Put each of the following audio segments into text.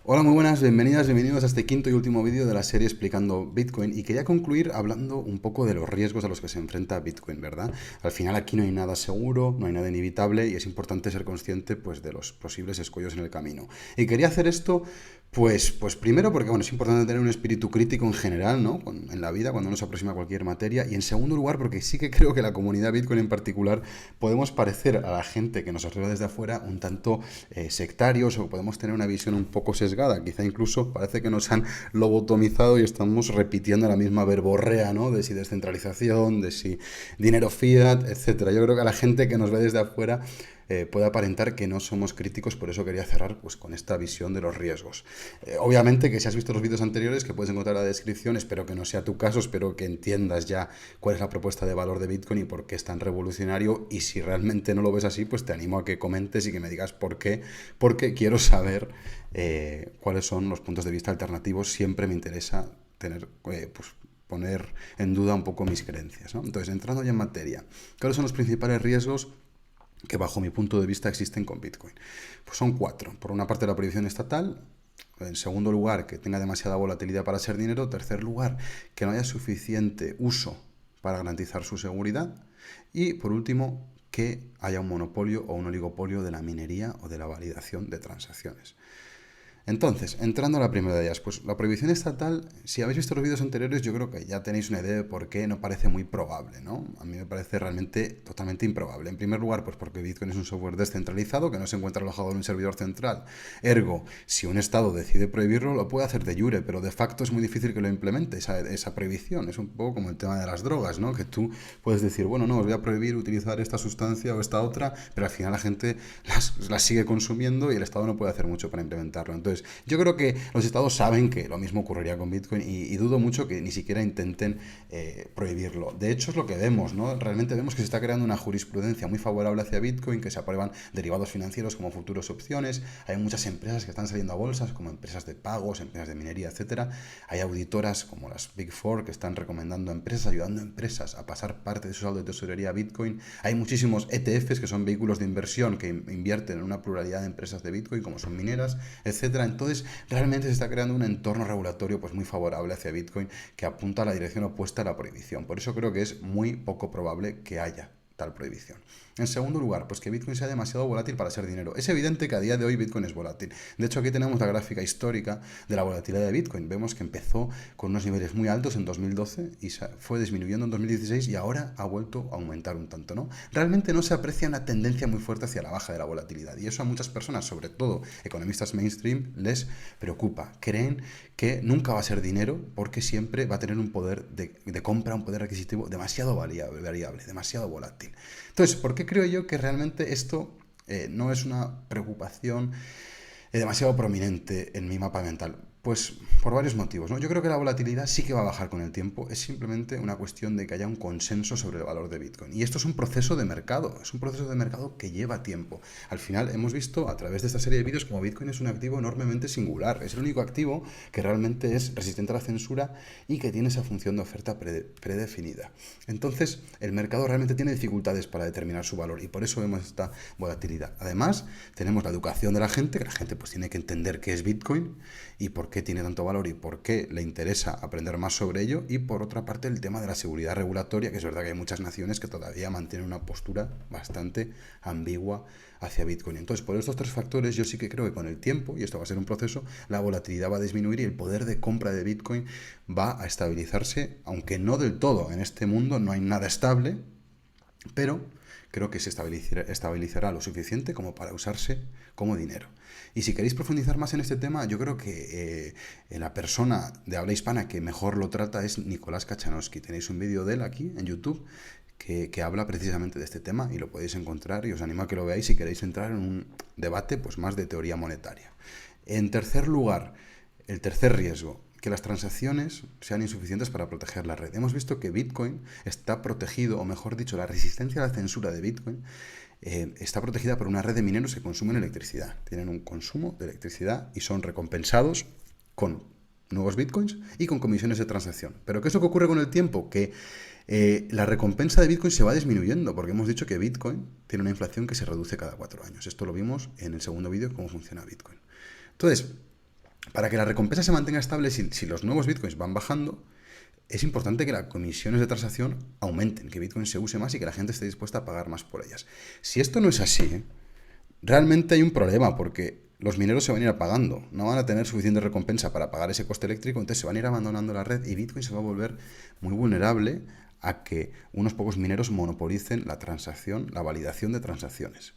Hola, muy buenas, bienvenidas, bienvenidos a este quinto y último vídeo de la serie explicando Bitcoin y quería concluir hablando un poco de los riesgos a los que se enfrenta Bitcoin, ¿verdad? Al final aquí no hay nada seguro, no hay nada inevitable y es importante ser consciente pues de los posibles escollos en el camino. Y quería hacer esto pues primero porque bueno, es importante tener un espíritu crítico en general, ¿no? En la vida cuando uno se aproxima a cualquier materia y en segundo lugar porque sí que creo que la comunidad Bitcoin en particular podemos parecer a la gente que nos observa desde afuera un tanto sectarios o podemos tener una visión un poco sesgada. Quizá incluso parece que nos han lobotomizado y estamos repitiendo la misma verborrea, ¿no? De si descentralización, de si dinero fiat, etcétera. Yo creo que a la gente que nos ve desde afuera puede aparentar que no somos críticos, por eso quería cerrar pues, con esta visión de los riesgos. Obviamente que si has visto los vídeos anteriores que puedes encontrar en la descripción, espero que no sea tu caso, espero que entiendas ya cuál es la propuesta de valor de Bitcoin y por qué es tan revolucionario y si realmente no lo ves así, pues te animo a que comentes y que me digas por qué, porque quiero saber cuáles son los puntos de vista alternativos, siempre me interesa tener pues, poner en duda un poco mis creencias, ¿no? Entonces, entrando ya en materia, ¿cuáles son los principales riesgos que bajo mi punto de vista existen con Bitcoin? Pues son cuatro. Por una parte, la prohibición estatal. En segundo lugar, que tenga demasiada volatilidad para ser dinero. Tercer lugar, que no haya suficiente uso para garantizar su seguridad. Y por último, que haya un monopolio o un oligopolio de la minería o de la validación de transacciones. Entonces, entrando a la primera de ellas, pues la prohibición estatal, si habéis visto los vídeos anteriores, yo creo que ya tenéis una idea de por qué no parece muy probable, ¿no? A mí me parece realmente totalmente improbable. En primer lugar, pues porque Bitcoin es un software descentralizado que no se encuentra alojado en un servidor central. Ergo, si un Estado decide prohibirlo, lo puede hacer de jure, pero de facto es muy difícil que lo implemente, esa prohibición. Es un poco como el tema de las drogas, ¿no? Que tú puedes decir, bueno, no, os voy a prohibir utilizar esta sustancia o esta otra, pero al final la gente las sigue consumiendo y el Estado no puede hacer mucho para implementarlo. Entonces, yo creo que los estados saben que lo mismo ocurriría con Bitcoin y dudo mucho que ni siquiera intenten prohibirlo. De hecho, es lo que vemos, ¿no? Realmente vemos que se está creando una jurisprudencia muy favorable hacia Bitcoin, que se aprueban derivados financieros como futuros opciones. Hay muchas empresas que están saliendo a bolsas, como empresas de pagos, empresas de minería, etcétera. Hay auditoras como las Big Four que están recomendando a empresas, ayudando a empresas a pasar parte de su saldo de tesorería a Bitcoin. Hay muchísimos ETFs que son vehículos de inversión que invierten en una pluralidad de empresas de Bitcoin, como son mineras, etcétera. Entonces, realmente se está creando un entorno regulatorio pues, muy favorable hacia Bitcoin que apunta a la dirección opuesta a la prohibición. Por eso creo que es muy poco probable que haya tal prohibición. En segundo lugar, pues que Bitcoin sea demasiado volátil para ser dinero. Es evidente que a día de hoy Bitcoin es volátil. De hecho, aquí tenemos la gráfica histórica de la volatilidad de Bitcoin. Vemos que empezó con unos niveles muy altos en 2012 y fue disminuyendo en 2016 y ahora ha vuelto a aumentar un tanto, ¿no? Realmente no se aprecia una tendencia muy fuerte hacia la baja de la volatilidad y eso a muchas personas, sobre todo economistas mainstream, les preocupa. Creen que nunca va a ser dinero porque siempre va a tener un poder de compra, un poder adquisitivo demasiado variable, demasiado volátil. Entonces, ¿por qué creo yo que realmente esto no es una preocupación demasiado prominente en mi mapa mental? Pues por varios motivos, ¿no? Yo creo que la volatilidad sí que va a bajar con el tiempo, es simplemente una cuestión de que haya un consenso sobre el valor de Bitcoin. Y esto es un proceso de mercado, es un proceso de mercado que lleva tiempo. Al final hemos visto a través de esta serie de vídeos como Bitcoin es un activo enormemente singular, es el único activo que realmente es resistente a la censura y que tiene esa función de oferta predefinida. Entonces, el mercado realmente tiene dificultades para determinar su valor y por eso vemos esta volatilidad. Además, tenemos la educación de la gente, que la gente pues tiene que entender qué es Bitcoin y por qué tiene tanto valor y por qué le interesa aprender más sobre ello. Y por otra parte, el tema de la seguridad regulatoria, que es verdad que hay muchas naciones que todavía mantienen una postura bastante ambigua hacia Bitcoin. Entonces, por estos tres factores, yo sí que creo que con el tiempo, y esto va a ser un proceso, la volatilidad va a disminuir y el poder de compra de Bitcoin va a estabilizarse, aunque no del todo. En este mundo no hay nada estable, pero creo que se estabilizará lo suficiente como para usarse como dinero. Y si queréis profundizar más en este tema, yo creo que la persona de habla hispana que mejor lo trata es Nicolás Kachanowski. Tenéis un vídeo de él aquí en YouTube que habla precisamente de este tema y lo podéis encontrar y os animo a que lo veáis si queréis entrar en un debate pues, más de teoría monetaria. En tercer lugar, el tercer riesgo, que las transacciones sean insuficientes para proteger la red. Hemos visto que Bitcoin está protegido, o mejor dicho, la resistencia a la censura de Bitcoin está protegida por una red de mineros que consumen electricidad. Tienen un consumo de electricidad y son recompensados con nuevos Bitcoins y con comisiones de transacción. Pero ¿qué es lo que ocurre con el tiempo? Que la recompensa de Bitcoin se va disminuyendo, porque hemos dicho que Bitcoin tiene una inflación que se reduce cada 4 años. Esto lo vimos en el segundo vídeo, cómo funciona Bitcoin. Entonces, Para que la recompensa se mantenga estable, si los nuevos bitcoins van bajando, es importante que las comisiones de transacción aumenten, que Bitcoin se use más y que la gente esté dispuesta a pagar más por ellas. Si esto no es así, realmente hay un problema, porque los mineros se van a ir apagando, no van a tener suficiente recompensa para pagar ese coste eléctrico, entonces se van a ir abandonando la red y Bitcoin se va a volver muy vulnerable a que unos pocos mineros monopolicen la transacción, la validación de transacciones.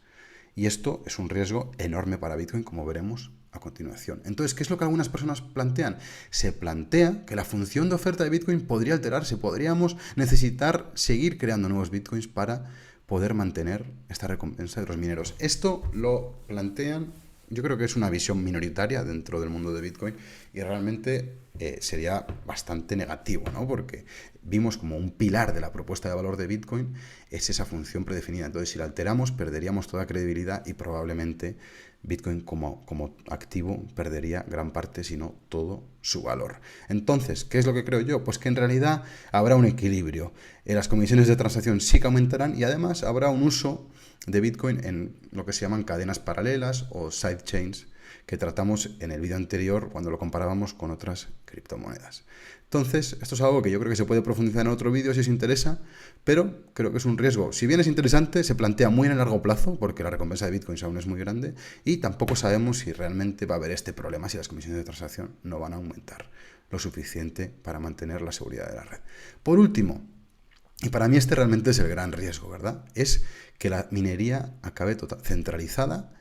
Y esto es un riesgo enorme para Bitcoin, como veremos a continuación. Entonces, ¿qué es lo que algunas personas plantean? Se plantea que la función de oferta de Bitcoin podría alterarse, podríamos necesitar seguir creando nuevos Bitcoins para poder mantener esta recompensa de los mineros. Esto lo plantean, yo creo que es una visión minoritaria dentro del mundo de Bitcoin y realmente sería bastante negativo, ¿no? Porque vimos como un pilar de la propuesta de valor de Bitcoin es esa función predefinida. Entonces, si la alteramos, perderíamos toda credibilidad y probablemente Bitcoin como activo perdería gran parte, si no todo, su valor. Entonces, ¿qué es lo que creo yo? Pues que en realidad habrá un equilibrio. Las comisiones de transacción sí que aumentarán y además habrá un uso de Bitcoin en lo que se llaman cadenas paralelas o sidechains, que tratamos en el vídeo anterior cuando lo comparábamos con otras criptomonedas. Entonces, esto es algo que yo creo que se puede profundizar en otro vídeo si os interesa, pero creo que es un riesgo. Si bien es interesante, se plantea muy en el largo plazo, porque la recompensa de Bitcoin aún es muy grande, y tampoco sabemos si realmente va a haber este problema, si las comisiones de transacción no van a aumentar lo suficiente para mantener la seguridad de la red. Por último, y para mí este realmente es el gran riesgo, ¿verdad? Es que la minería acabe centralizada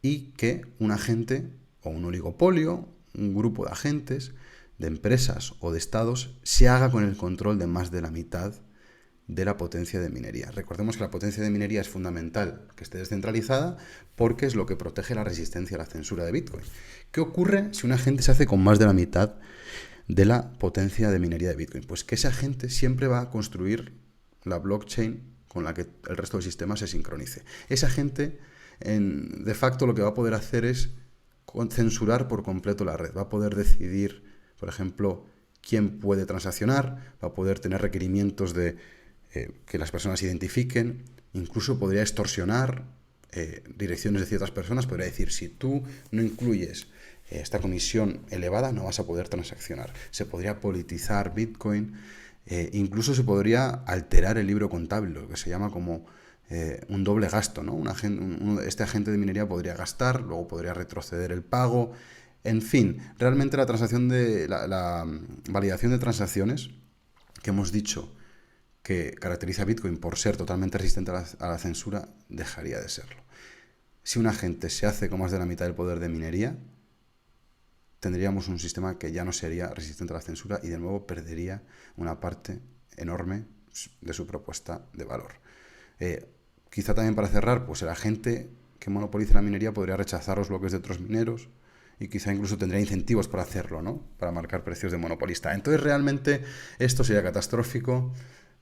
y que un agente o un oligopolio, un grupo de agentes, de empresas o de estados, se haga con el control de más de la mitad de la potencia de minería. Recordemos que la potencia de minería es fundamental que esté descentralizada porque es lo que protege la resistencia a la censura de Bitcoin. ¿Qué ocurre si un agente se hace con más de la mitad de la potencia de minería de Bitcoin? Pues que ese agente siempre va a construir la blockchain con la que el resto del sistema se sincronice. Ese agente, de facto, lo que va a poder hacer es censurar por completo la red. Va a poder decidir, por ejemplo, quién puede transaccionar, va a poder tener requerimientos de que las personas identifiquen, incluso podría extorsionar direcciones de ciertas personas, podría decir, si tú no incluyes esta comisión elevada, no vas a poder transaccionar. Se podría politizar Bitcoin, incluso se podría alterar el libro contable, lo que se llama como un doble gasto, ¿no? Este agente de minería podría gastar, luego podría retroceder el pago. En fin, realmente la transacción la validación de transacciones, que hemos dicho que caracteriza a Bitcoin por ser totalmente resistente a la censura, dejaría de serlo. Si un agente se hace con más de la mitad del poder de minería, tendríamos un sistema que ya no sería resistente a la censura y de nuevo perdería una parte enorme de su propuesta de valor. Quizá también para cerrar, pues el agente que monopolice la minería podría rechazar los bloques de otros mineros y quizá incluso tendría incentivos para hacerlo, ¿no? Para marcar precios de monopolista. Entonces realmente esto sería catastrófico.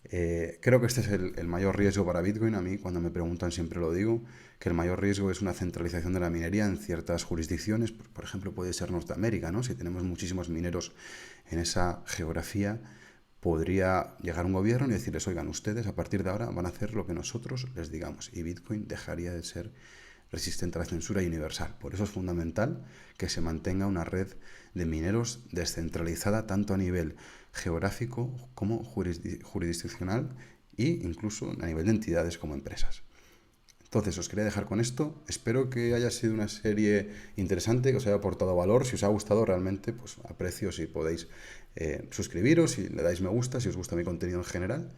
Creo que este es el mayor riesgo para Bitcoin. A mí, cuando me preguntan, siempre lo digo, que el mayor riesgo es una centralización de la minería en ciertas jurisdicciones. Por ejemplo, puede ser Norteamérica, ¿no? Si tenemos muchísimos mineros en esa geografía, podría llegar un gobierno y decirles, oigan, ustedes a partir de ahora van a hacer lo que nosotros les digamos. Y Bitcoin dejaría de ser resistente a la censura y universal. Por eso es fundamental que se mantenga una red de mineros descentralizada tanto a nivel geográfico como jurisdiccional e incluso a nivel de entidades como empresas. Entonces os quería dejar con esto. Espero que haya sido una serie interesante, que os haya aportado valor. Si os ha gustado realmente, pues aprecio si podéis suscribiros, si le dais me gusta, si os gusta mi contenido en general.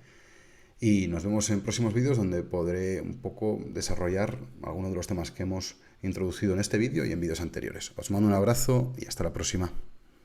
Y nos vemos en próximos vídeos donde podré un poco desarrollar algunos de los temas que hemos introducido en este vídeo y en vídeos anteriores. Os mando un abrazo y hasta la próxima.